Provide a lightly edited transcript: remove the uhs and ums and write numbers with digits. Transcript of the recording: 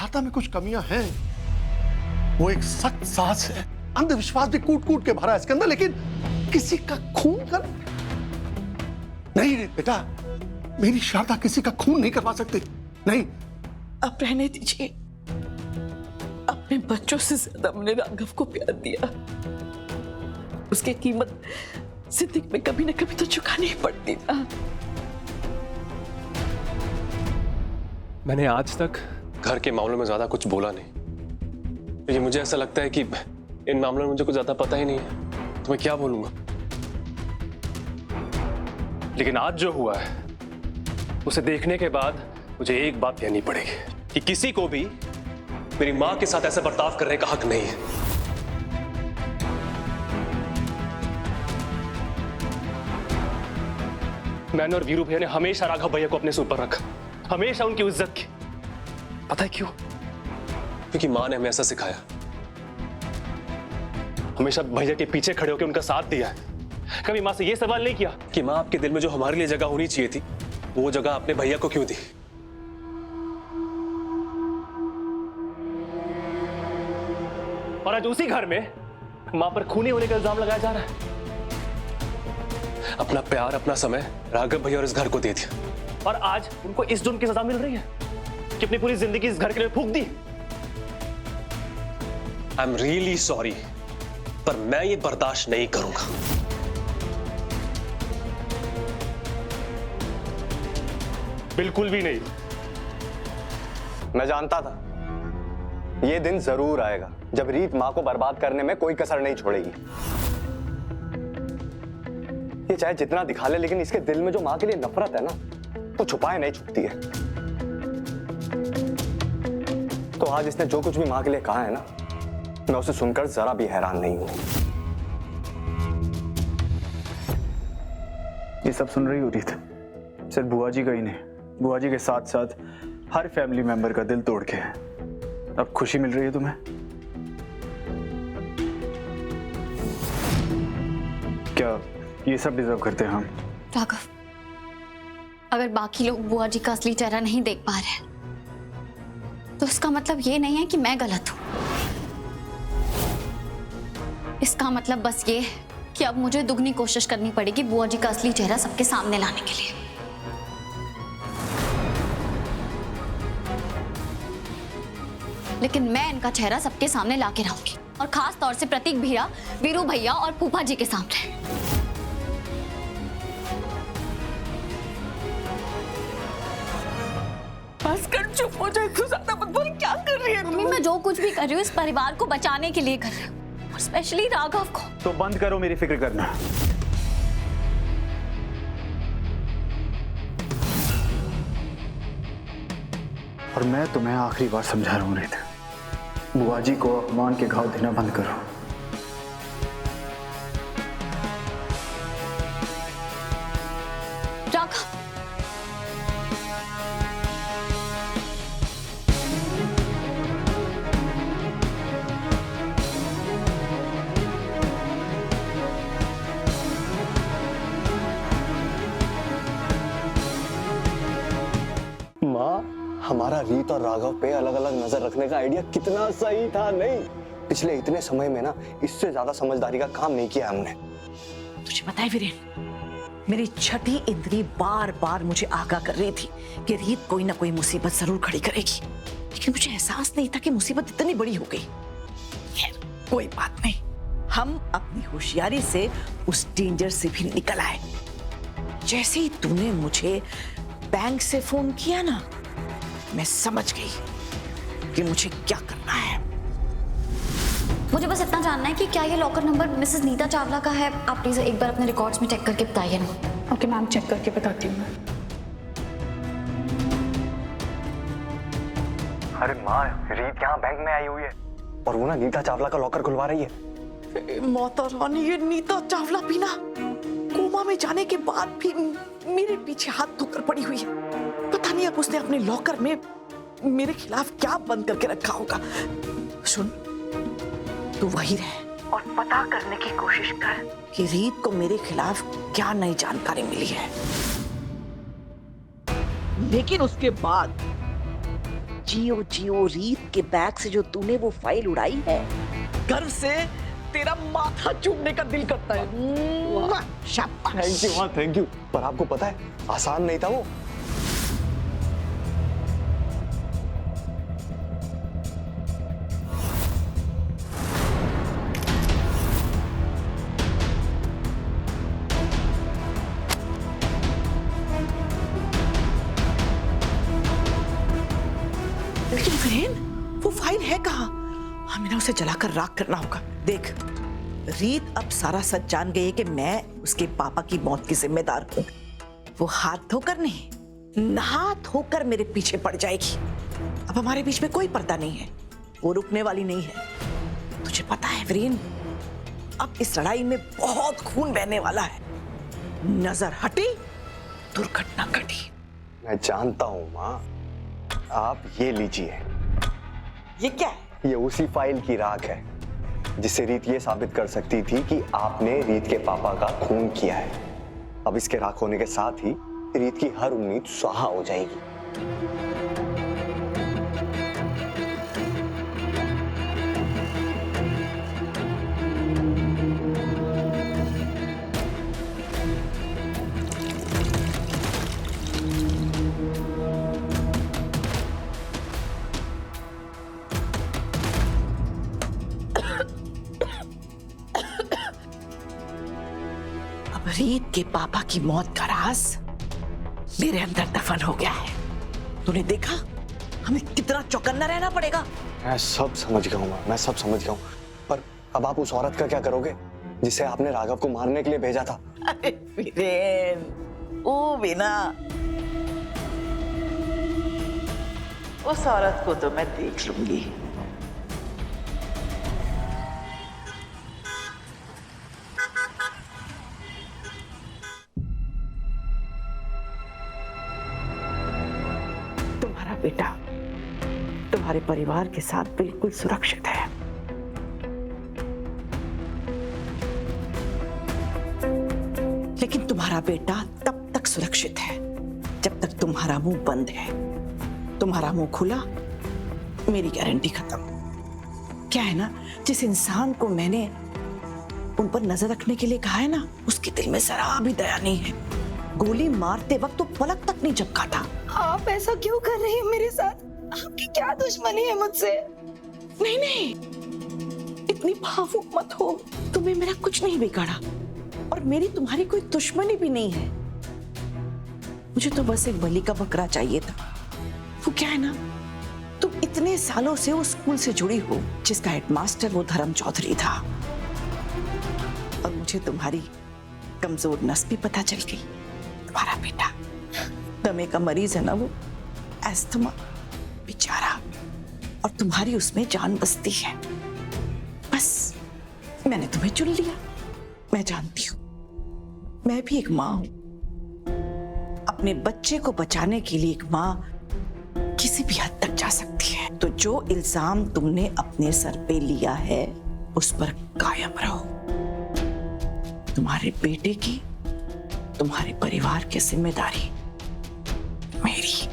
शारदा में कुछ कमियां हैं। वो एक सख्त सास है, अंधविश्वास भी कूट कूट के भरा है इसके अंदर, लेकिन किसी का खून कर नहीं रे बेटा, मेरी शारदा किसी का खून नहीं करवा सकती। नहीं, अब रहने दीजिए। अपने बच्चों से ज्यादा हमने राघव को प्यार दिया। उसकी कीमत जिंदगी में कभी ना कभी तो चुकानी ही पड़ती ना। मैंने आज तक घर के मामलों में ज्यादा कुछ बोला नहीं। ये मुझे ऐसा लगता है कि इन मामलों में मुझे कुछ ज्यादा पता ही नहीं है, तो मैं क्या बोलूंगा। लेकिन आज जो हुआ है उसे देखने के बाद मुझे एक बात कहनी पड़ेगी कि किसी को भी मेरी मां के साथ ऐसा बर्ताव करने का हक नहीं है। मैंने और वीरू भैया ने हमेशा राघव भैया को अपने से ऊपर रखा, हमेशा उनकी इज्जत की। पता है क्यों? क्योंकि मां ने हमें ऐसा सिखाया। हमेशा भैया के पीछे खड़े होकर उनका साथ दिया है। कभी मां से यह सवाल नहीं किया कि मां आपके दिल में जो हमारे लिए जगह होनी चाहिए थी, वो जगह आपने भैया को क्यों दी। और आज उसी घर में मां पर खूनी होने का इल्जाम लगाया जा रहा है। अपना प्यार, अपना समय राघव भैया और इस घर को दे दिया, और आज उनको इस जुर्म की सजा मिल रही है कि अपनी पूरी जिंदगी इस घर के लिए फूंक दी। आई एम रियली सॉरी, पर मैं ये बर्दाश्त नहीं करूंगा। बिल्कुल भी नहीं। मैं जानता था ये दिन जरूर आएगा जब रीत मां को बर्बाद करने में कोई कसर नहीं छोड़ेगी। ये चाहे जितना दिखा ले, लेकिन इसके दिल में जो मां के लिए नफरत है ना, वो छुपाए नहीं छुपती है। तो आज इसने जो कुछ भी मां के लिए कहा है ना, मैं उसे सुनकर जरा भी हैरान नहीं हूं। ये सब सुन रही हो रीत? सिर्फ बुआ जी का ही नहीं, बुआ जी के साथ साथ हर फैमिली मेंबर का दिल तोड़ के है। अब खुशी मिल रही है तुम्हें? क्या ये सब डिजर्व करते हैं हम? राघव, अगर बाकी लोग बुआ जी का असली चेहरा नहीं देख पा रहे तो इसका मतलब ये नहीं है कि मैं गलत हूं। इसका मतलब बस ये है कि अब मुझे दुगनी कोशिश करनी पड़ेगी बुआ जी का असली चेहरा सबके सामने लाने के लिए। लेकिन मैं इनका चेहरा सबके सामने लाके रहूंगी, और खास तौर से प्रतीक भैया, वीरू भैया और फूफा जी के सामने। बस कर, चुप हो जाए। तू ज्यादा मत बोल। क्या कर रही है मम्मी, मैं जो कुछ भी कर रही हूँ इस परिवार को बचाने के लिए कर रही हूँ, और स्पेशली राघव को। तो बंद करो मेरी फिक्र करना। और मैं तुम्हें आखिरी बार समझा रहा हूं रीत, बुआ जी को अपमान के घाव देना बंद करो। राघव, माँ, हमारा रीत और राघव पे अलग अलग नजर रखने का आइडिया कितना सही था। नहीं, पिछले इतने समय में ना इससे ज्यादा समझदारी का काम नहीं किया हमने। तुझे पता है वीरेन, मेरी छठी इंद्री बार बार मुझे आगाह कर रही थी कि रीत कोई ना कोई मुसीबत जरूर खड़ी करेगी, लेकिन मुझे एहसास नहीं था कि मुसीबत इतनी बड़ी हो गई। खैर, कोई बात नहीं, हम अपनी होशियारी से उस डेंजर से भी निकल आए। जैसे ही तूने मुझे बैंक से फोन किया ना, मैं समझ गई कि मुझे क्या करना है। मुझे बस इतना जानना है कि क्या ये locker number Mrs Nita Chawla का है? आप प्लीज एक बार अपने रिकॉर्ड्स में चेक करके बताइए ना। ओके मैम, चेक करके बताती हूँ मैं। अरे माँ, रीत यहाँ बैंक में आई हुई है और वो ना नीता चावला का लॉकर खुलवा रही है। माता रानी, ये नीता चावला भी ना कोमा में जाने के बाद भी मेरे पीछे हाथ धोकर पड़ी हुई है। पता नहीं अब उसने अपने लॉकर में मेरे खिलाफ क्या बंद करके रखा होगा। सुन, तू वही रह और पता करने की कोशिश कर कि रीत को मेरे खिलाफ क्या नई जानकारी मिली है। लेकिन उसके बाद जियो जियो, रीत के बैग से जो तूने वो फाइल उड़ाई है, गर्व से तेरा माथा चूमने का दिल करता है। शाबाश। थैंक यू माँ, थैंक यू। पर आपको पता है आसान नहीं था वो। लेकिन वीरेन, वो फाइल है कहाँ? हमें उसे जलाकर राख करना होगा। देख, रीत अब सारा सच जान गई है कि मैं उसके पापा की मौत की जिम्मेदार हूँ। वो हाथ धोकर नहीं, नहा धोकर मेरे पीछे पड़ जाएगी। अब हमारे बीच में कोई पर्दा नहीं है, वो रुकने वाली नहीं है। तुझे पता है वीरेन, अब इस लड़ाई में बहुत खून बहने वाला है। नजर हटी, दुर्घटना घटी। मैं जानता हूँ माँ। आप ये लीजिए। ये क्या है? ये उसी फाइल की राख है जिससे रीत ये साबित कर सकती थी कि आपने रीत के पापा का खून किया है। अब इसके राख होने के साथ ही रीत की हर उम्मीद स्वाहा हो जाएगी। रीत के पापा की मौत का राज मेरे अंदर दफन हो गया है। तूने देखा हमें कितना चौकन्ना रहना पड़ेगा। मैं सब समझ गया हूँ माँ, मैं सब समझ गया हूँ। पर अब आप उस औरत का क्या करोगे जिसे आपने राघव को मारने के लिए भेजा था? अरे वीरेन, ओ बिना, उस औरत को तो मैं देख लूंगी। बेटा तुम्हारे परिवार के साथ बिल्कुल सुरक्षित है। लेकिन तुम्हारा बेटा तब तक सुरक्षित है जब तक तुम्हारा मुंह बंद है। तुम्हारा मुंह खुला, मेरी गारंटी खत्म। क्या है ना, जिस इंसान को मैंने उन पर नजर रखने के लिए कहा है ना, उसके दिल में जरा भी दया नहीं है। गोली मारते वक्त तो पलक तक नहीं झपका था। आप ऐसा क्यों कर रही हैं मेरे साथ? आपकी क्या दुश्मनी है मुझसे? नहीं नहीं, इतनी भावुक मत हो। तुम्हें मेरा कुछ नहीं बिगाड़ा और मेरी तुम्हारी कोई दुश्मनी भी नहीं है। मुझे तो बस एक बलि का बकरा चाहिए था। वो क्या है ना, तुम इतने सालों से उस स्कूल से जुड़ी हो जिसका हेडमास्टर वो धर्म चौधरी था, और मुझे तुम्हारी कमजोर नस भी पता चल गई। तुम्हारा बेटा दमे का मरीज है ना, वो एस्थमा बेचारा, और तुम्हारी उसमें जान बसती है। बस मैंने तुम्हें चुन लिया। मैं जानती हूं, मैं भी एक मां हूं। अपने बच्चे को बचाने के लिए एक मां किसी भी हद तक जा सकती है। तो जो इल्जाम तुमने अपने सर पे लिया है उस पर कायम रहो। तुम्हारे बेटे की, तुम्हारे परिवार की जिम्मेदारी मेरी।